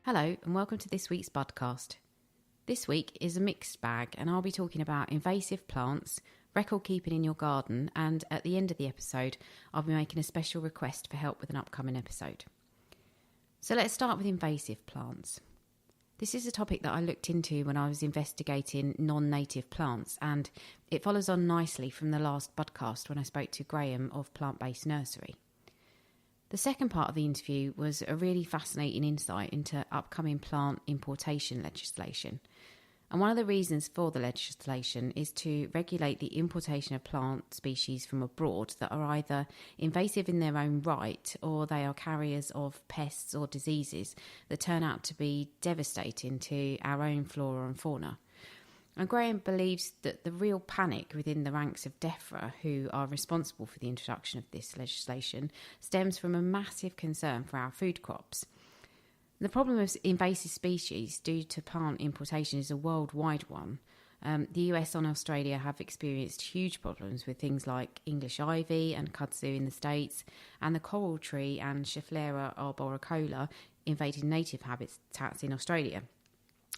Hello and welcome to this week's Budcast. This week is a mixed bag and I'll be talking about invasive plants, record keeping in your garden, and at the end of the episode I'll be making a special request for help with an upcoming episode. So let's start with invasive plants. This is a topic that I looked into when I was investigating non-native plants, and it follows on nicely from the last Budcast when I spoke to Graham of Plant Based Nursery. The second part of the interview was a really fascinating insight into upcoming plant importation legislation. And one of the reasons for the legislation is to regulate the importation of plant species from abroad that are either invasive in their own right or they are carriers of pests or diseases that turn out to be devastating to our own flora and fauna. And Graham believes that the real panic within the ranks of DEFRA, who are responsible for the introduction of this legislation, stems from a massive concern for our food crops. The problem of invasive species due to plant importation is a worldwide one. The US and Australia have experienced huge problems with things like English ivy and kudzu in the States, and the coral tree and Schefflera arboricola invading native habitats in Australia.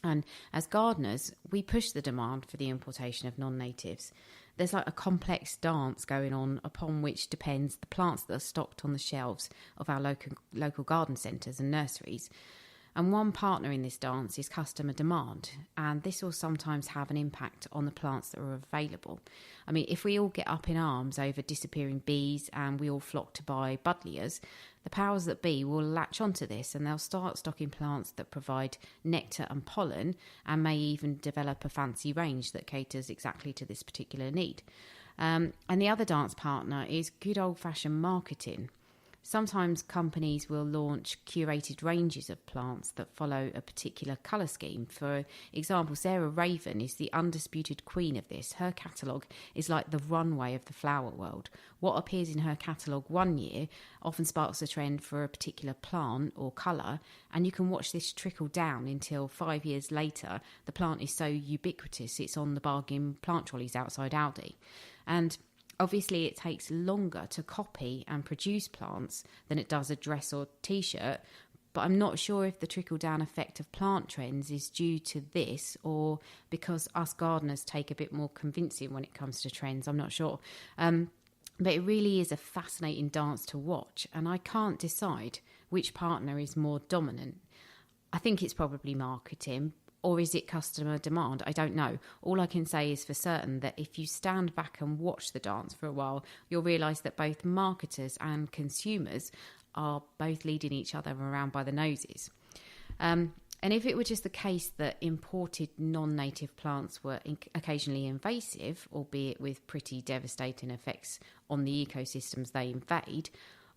And as gardeners, we push the demand for the importation of non-natives. There's like a complex dance going on upon which depends the plants that are stocked on the shelves of our local garden centres and nurseries. And one partner in this dance is customer demand, and this will sometimes have an impact on the plants that are available. I mean, if we all get up in arms over disappearing bees and we all flock to buy buddleias, the powers that be will latch onto this and they'll start stocking plants that provide nectar and pollen and may even develop a fancy range that caters exactly to this particular need. And the other dance partner is good old-fashioned marketing. Sometimes companies will launch curated ranges of plants that follow a particular colour scheme. For example, Sarah Raven is the undisputed queen of this. Her catalogue is like the runway of the flower world. What appears in her catalogue one year often sparks a trend for a particular plant or colour, and you can watch this trickle down until 5 years later the plant is so ubiquitous it's on the bargain plant trolleys outside Aldi. And obviously, it takes longer to copy and produce plants than it does a dress or t-shirt, but I'm not sure if the trickle-down effect of plant trends is due to this or because us gardeners take a bit more convincing when it comes to trends. I'm not sure. But it really is a fascinating dance to watch, and I can't decide which partner is more dominant. I think it's probably marketing. Or is it customer demand? I don't know. All I can say is for certain that if you stand back and watch the dance for a while, you'll realise that both marketers and consumers are both leading each other around by the noses. And if it were just the case that imported non-native plants were occasionally invasive, albeit with pretty devastating effects on the ecosystems they invade,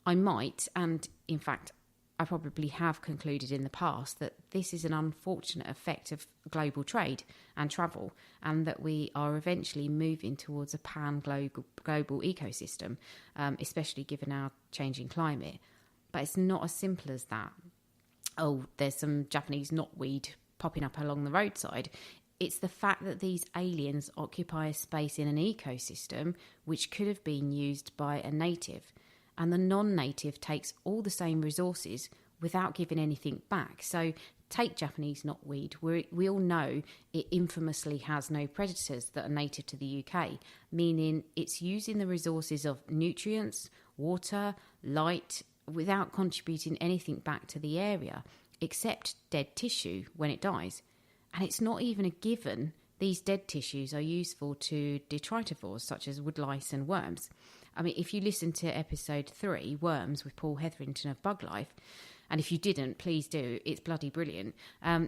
I might, and in fact I probably have concluded in the past, that this is an unfortunate effect of global trade and travel, and that we are eventually moving towards a pan-global ecosystem, especially given our changing climate. But it's not as simple as that. Oh, there's some Japanese knotweed popping up along the roadside. It's the fact that these aliens occupy a space in an ecosystem which could have been used by a native, and the non-native takes all the same resources without giving anything back. So take Japanese knotweed. We all know it infamously has no predators that are native to the UK, meaning it's using the resources of nutrients, water, light, without contributing anything back to the area, except dead tissue when it dies. And it's not even a given these dead tissues are useful to detritivores such as woodlice and worms. I mean, if you listen to episode 3, Worms, with Paul Hetherington of Bug Life, and if you didn't, please do, it's bloody brilliant,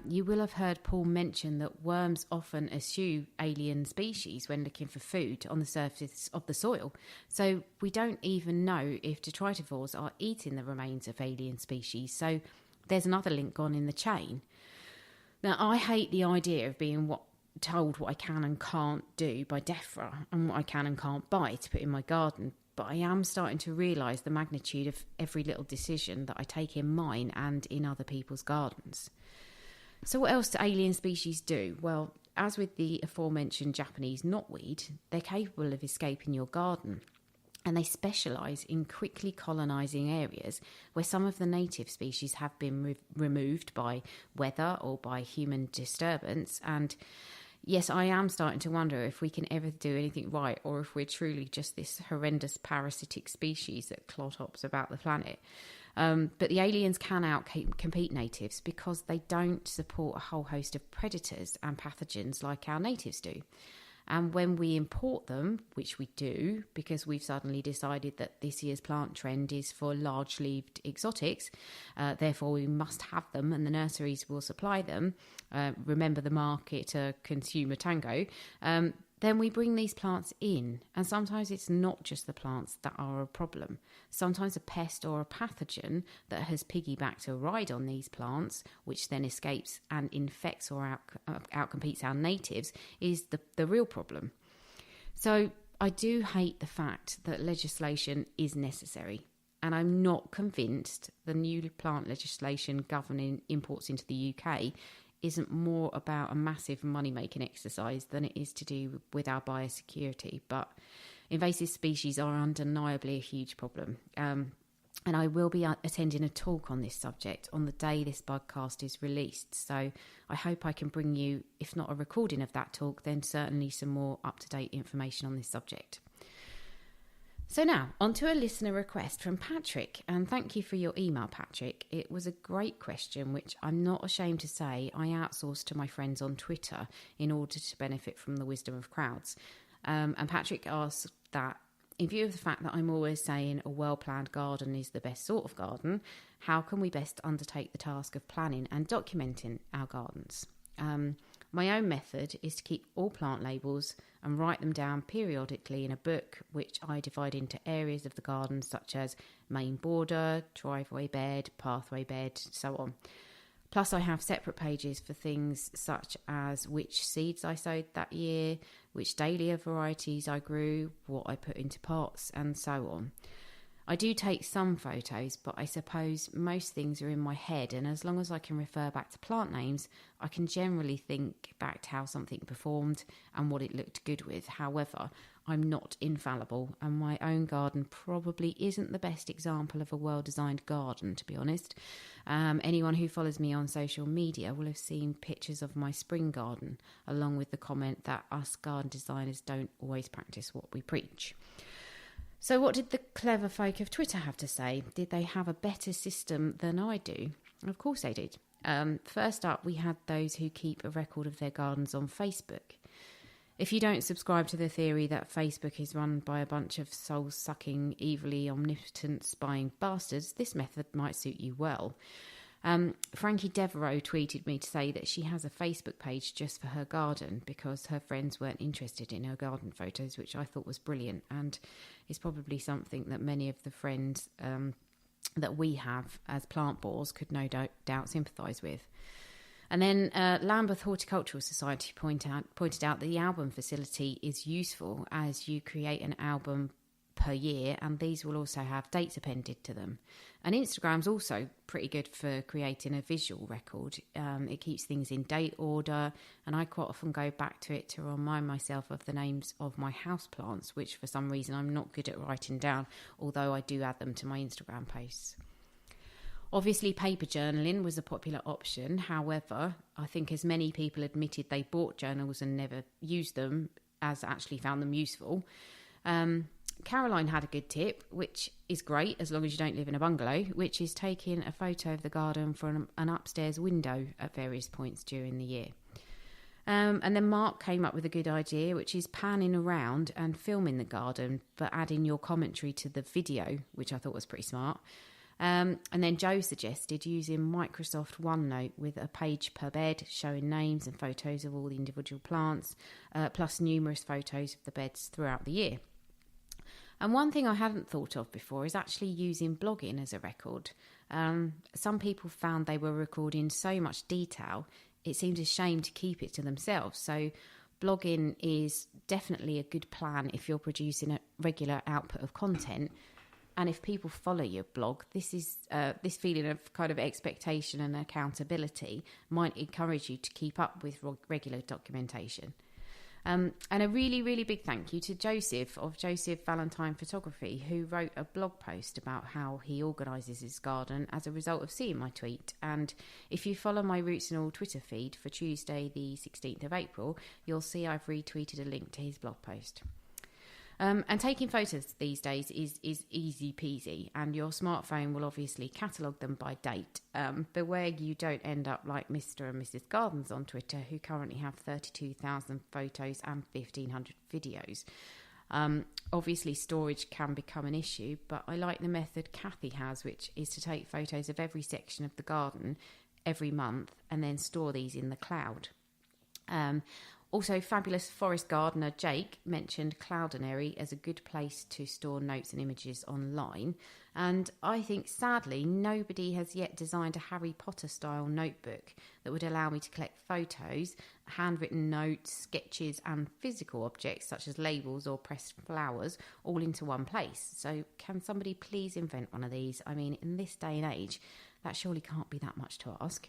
you will have heard Paul mention that worms often eschew alien species when looking for food on the surface of the soil. So we don't even know if detritivores are eating the remains of alien species. So there's another link gone in the chain. Now, I hate the idea of being told what I can and can't do by DEFRA and what I can and can't buy to put in my garden, but I am starting to realise the magnitude of every little decision that I take in mine and in other people's gardens. So what else do alien species do? Well, as with the aforementioned Japanese knotweed, they're capable of escaping your garden. and they specialise in quickly colonising areas where some of the native species have been removed by weather or by human disturbance. And yes, I am starting to wonder if we can ever do anything right, or if we're truly just this horrendous parasitic species that clod-hops about the planet. But the aliens can out-compete natives because they don't support a whole host of predators and pathogens like our natives do. And when we import them, which we do, because we've suddenly decided that this year's plant trend is for large-leaved exotics, therefore we must have them and the nurseries will supply them, remember the market, consumer tango, then we bring these plants in. And sometimes it's not just the plants that are a problem. Sometimes a pest or a pathogen that has piggybacked a ride on these plants, which then escapes and infects or outcompetes our natives, is the real problem. So I do hate the fact that legislation is necessary. And I'm not convinced the new plant legislation governing imports into the UK isn't more about a massive money-making exercise than it is to do with our biosecurity. But invasive species are undeniably a huge problem. And I will be attending a talk on this subject on the day this podcast is released. So I hope I can bring you, if not a recording of that talk, then certainly some more up-to-date information on this subject. So now, on to a listener request from Patrick, and thank you for your email, Patrick. It was a great question, which I'm not ashamed to say I outsourced to my friends on Twitter in order to benefit from the wisdom of crowds. And Patrick asked that, in view of the fact that I'm always saying a well-planned garden is the best sort of garden, how can we best undertake the task of planning and documenting our gardens? My own method is to keep all plant labels and write them down periodically in a book, which I divide into areas of the garden such as main border, driveway bed, pathway bed, so on. Plus I have separate pages for things such as which seeds I sowed that year, which dahlia varieties I grew, what I put into pots, and so on. I do take some photos, but I suppose most things are in my head, and as long as I can refer back to plant names, I can generally think back to how something performed and what it looked good with. However, I'm not infallible, and my own garden probably isn't the best example of a well-designed garden, to be honest. Anyone who follows me on social media will have seen pictures of my spring garden, along with the comment that us garden designers don't always practice what we preach. So what did the clever folk of Twitter have to say? Did they have a better system than I do? Of course they did. First up, we had those who keep a record of their gardens on Facebook. If you don't subscribe to the theory that Facebook is run by a bunch of soul-sucking, evilly omnipotent spying bastards, this method might suit you well. Frankie Devereaux tweeted me to say that she has a Facebook page just for her garden because her friends weren't interested in her garden photos, which I thought was brilliant, and is probably something that many of the friends that we have as plant bores could no doubt sympathise with. And then Lambeth Horticultural Society pointed out that the album facility is useful as you create an album per year, and these will also have dates appended to them. And Instagram's also pretty good for creating a visual record. It keeps things in date order, and I quite often go back to it to remind myself of the names of my houseplants, which for some reason I'm not good at writing down, although I do add them to my Instagram posts. Obviously, paper journaling was a popular option. However, I think as many people admitted they bought journals and never used them as actually found them useful. Caroline had a good tip, which is great as long as you don't live in a bungalow, which is taking a photo of the garden from an upstairs window at various points during the year. And then Mark came up with a good idea, which is panning around and filming the garden, but adding your commentary to the video, which I thought was pretty smart. And then Joe suggested using Microsoft OneNote with a page per bed showing names and photos of all the individual plants, plus numerous photos of the beds throughout the year. And one thing I hadn't thought of before is actually using blogging as a record. Some people found they were recording so much detail, it seemed a shame to keep it to themselves. So blogging is definitely a good plan if you're producing a regular output of content. And if people follow your blog, this feeling of kind of expectation and accountability might encourage you to keep up with regular documentation. And a really, really big thank you to Joseph of Joseph Valentine Photography, who wrote a blog post about how he organises his garden as a result of seeing my tweet. And if you follow my Roots and All Twitter feed for Tuesday the 16th of April, you'll see I've retweeted a link to his blog post. And taking photos these days is easy peasy, and your smartphone will obviously catalogue them by date. Beware you don't end up like Mr. and Mrs. Gardens on Twitter, who currently have 32,000 photos and 1,500 videos. Obviously, storage can become an issue, but I like the method Kathy has, which is to take photos of every section of the garden every month and then store these in the cloud. Also, fabulous forest gardener Jake mentioned Cloudinary as a good place to store notes and images online. And I think, sadly, nobody has yet designed a Harry Potter-style notebook that would allow me to collect photos, handwritten notes, sketches and physical objects such as labels or pressed flowers all into one place. So can somebody please invent one of these? I mean, in this day and age, that surely can't be that much to ask.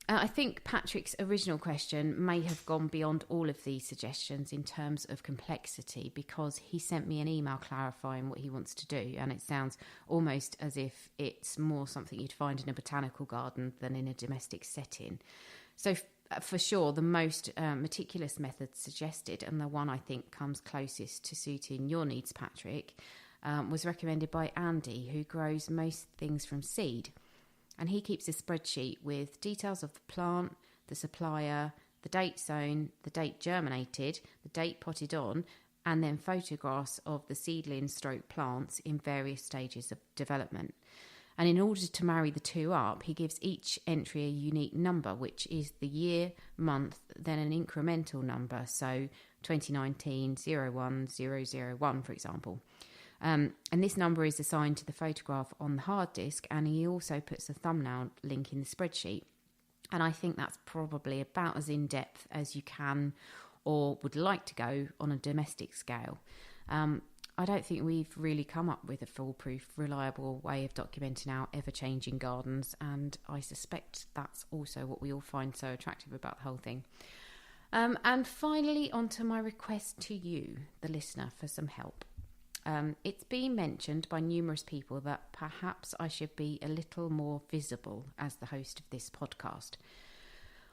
I think Patrick's original question may have gone beyond all of these suggestions in terms of complexity, because he sent me an email clarifying what he wants to do, and it sounds almost as if it's more something you'd find in a botanical garden than in a domestic setting. So for sure, the most meticulous method suggested, and the one I think comes closest to suiting your needs, Patrick, was recommended by Andy, who grows most things from seed. And he keeps a spreadsheet with details of the plant, the supplier, the date sown, the date germinated, the date potted on, and then photographs of the seedling / plants in various stages of development. And in order to marry the two up, he gives each entry a unique number, which is the year, month, then an incremental number. So 2019 01001, for example. And this number is assigned to the photograph on the hard disk, and he also puts a thumbnail link in the spreadsheet. And I think that's probably about as in-depth as you can or would like to go on a domestic scale. I don't think we've really come up with a foolproof, reliable way of documenting our ever-changing gardens, and I suspect that's also what we all find so attractive about the whole thing. And finally, on to my request to you, the listener, for some help. It's been mentioned by numerous people that perhaps I should be a little more visible as the host of this podcast.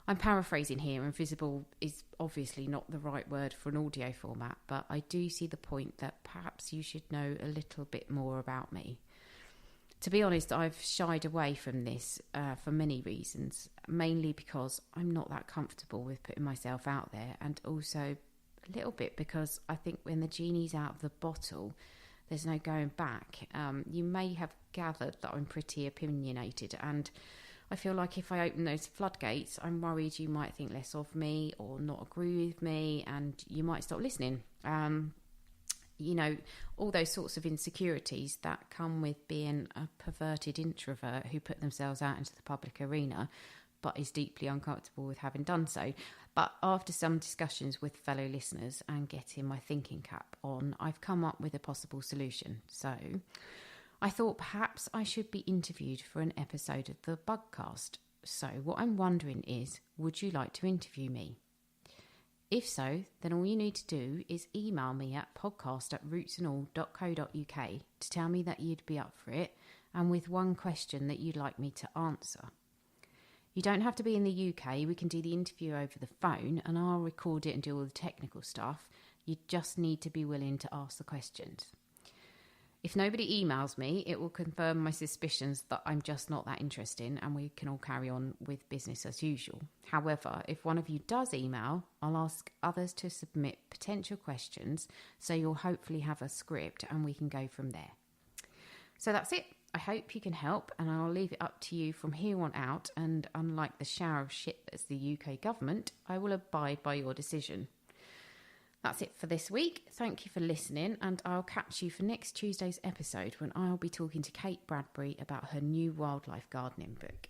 I'm paraphrasing here, and visible is obviously not the right word for an audio format, but I do see the point that perhaps you should know a little bit more about me. To be honest, I've shied away from this for many reasons, mainly because I'm not that comfortable with putting myself out there, and also a little bit because I think when the genie's out of the bottle, there's no going back. You may have gathered that I'm pretty opinionated, and I feel like if I open those floodgates, I'm worried you might think less of me or not agree with me, and you might stop listening. You know, all those sorts of insecurities that come with being a perverted introvert who put themselves out into the public arena but is deeply uncomfortable with having done so. But after some discussions with fellow listeners and getting my thinking cap on, I've come up with a possible solution. So I thought perhaps I should be interviewed for an episode of the Budcast. So what I'm wondering is, would you like to interview me? If so, then all you need to do is email me at podcast@rootsandall.co.uk to tell me that you'd be up for it, and with one question that you'd like me to answer. You don't have to be in the UK. We can do the interview over the phone, and I'll record it and do all the technical stuff. You just need to be willing to ask the questions. If nobody emails me, it will confirm my suspicions that I'm just not that interesting, and we can all carry on with business as usual. However, if one of you does email, I'll ask others to submit potential questions, so you'll hopefully have a script and we can go from there. So that's it. I hope you can help, and I'll leave it up to you from here on out, and unlike the shower of shit that's the UK government, I will abide by your decision. That's it for this week. Thank you for listening, and I'll catch you for next Tuesday's episode when I'll be talking to Kate Bradbury about her new wildlife gardening book.